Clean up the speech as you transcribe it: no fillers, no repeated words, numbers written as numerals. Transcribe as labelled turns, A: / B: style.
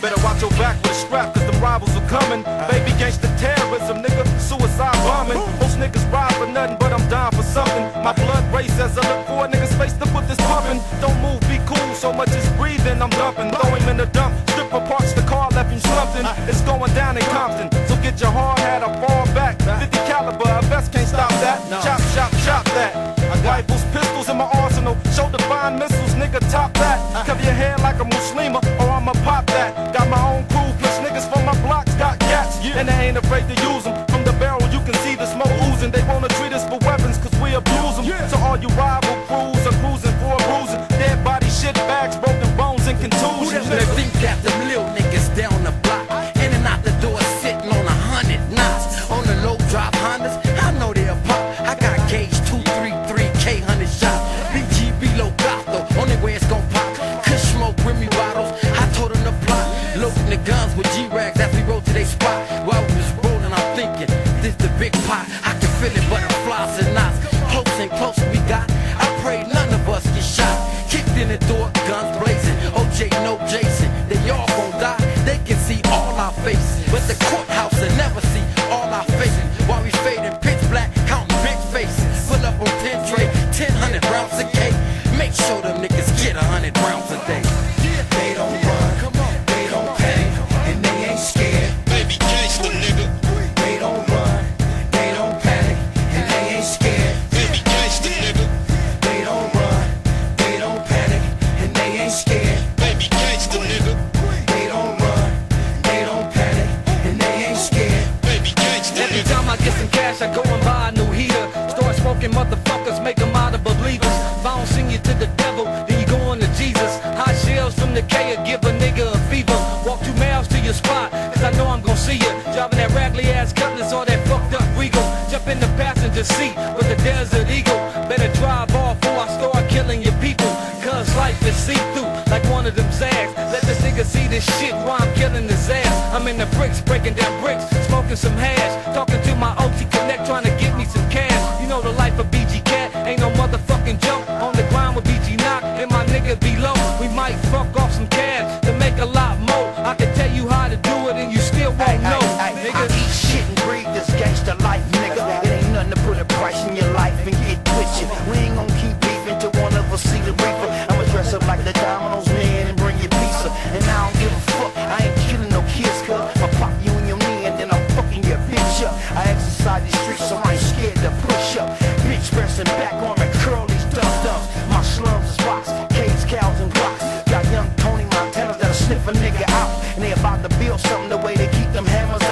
A: Better watch your back with a strap, cause the rivals are coming. Baby gangsta terrorism, nigga, suicide bombing. Most niggas ride for nothing, but I'm dying for something. My blood race as I look for a nigga's face to put this pumping. Don't move, be cool, so much as breathing, I'm dumping. Throw him in the dump, strip apart the car, left him slumping. It's going down in Compton, so get your hard hat, I fall back. 50 caliber, a vest can't stop that. Chop, chop, chop that. Rifles, pistols in my arsenal, shoulder fine missiles, nigga, top that. Cover your hair like a Muslima, or I'ma pop that. Got my own crew, plus niggas from my blocks got cats, and they ain't afraid to use them. From the barrel, you can see the smoke oozing. They wanna treat us for weapons, cause we abuse them. So all you rival crews are cruising for a bruising. Dead body, shit bags, broken bones, and contusions.
B: They think that them little niggas down the block, in and out the door, sitting on 100 knots. On the low drop Hondas, I know they'll pop. I got gauge 233 K100 shot. BGB low Gotham, only way it's gon' pop. Kush smoke, Remy bottles, I told them to plot. Loading the guns with G-Rags as we roll to they spot. While we was rolling, I'm thinking, this the big pot. I can feel it, butterflies and knots. Close and close we got. I pray none of us get shot. Kicked in the door, guns blazing. OJ, no Jason, they all gon' die. They can see all our faces, but the courthouse will never see all our faces. While we fading pitch black, counting big faces. Pull up on 10 tray, 1,000 rounds a cake. Make sure them niggas get 100 rounds a day.
C: They don't run, they don't panic, and they ain't scared.
D: Baby gangsta nigga.
C: They don't run, they don't panic, and they ain't scared.
D: Baby gangsta nigga.
C: They don't run, they don't panic, and they ain't scared.
D: Baby gangsta nigga.
C: They don't run, they don't panic, and they ain't scared.
D: Baby gangsta
E: Every
D: nigga.
E: time I get some cash, I go and buy a new heater. Start smoking motherfuckers, make them out of believers. If I don't sing you to the devil, then you go on to Jesus. Hot shells from the K give a nigga a fever. Walk 2 miles to your spot, cause I know I'm gon' see ya. Driving that raggedy ass Cutlass or that fucked up Regal. Jump in the passenger seat with the Desert Eagle. Better drive off before I start killing your people. Cause life is see-through, like one of them zags. Let this nigga see this shit while I'm killing his ass. I'm in the bricks, breaking down bricks, smoking some hash. Talking to my OT Connect, trying to get me some cash. You know the life of BG Cat, ain't no motherfucking joke. On the grind with BG Knock, and my nigga below. We might fuck off some cash to make a lot more. I can tell you how to do it and you still won't know.
C: I
E: Nigga,
C: eat shit and breathe this gangsta life, nigga. It ain't nothing to put a price in your life and get twisted. We ain't gon' keep beefing till one of us see the reaper. I'ma dress up like the Domino's man and bring you pizza. And I don't give a fuck, I ain't killing no kids, cuz I'll pop you in your knee and then I'm fucking your bitch up. I exercise these streets so I ain't scared to push up. Bitch pressing back on me, curl these dum-dums. My slums is rocks, caves, cows, and blocks. Got young Tony Montana that'll sniff a nigga out. And they about to build something the way they keep them hammers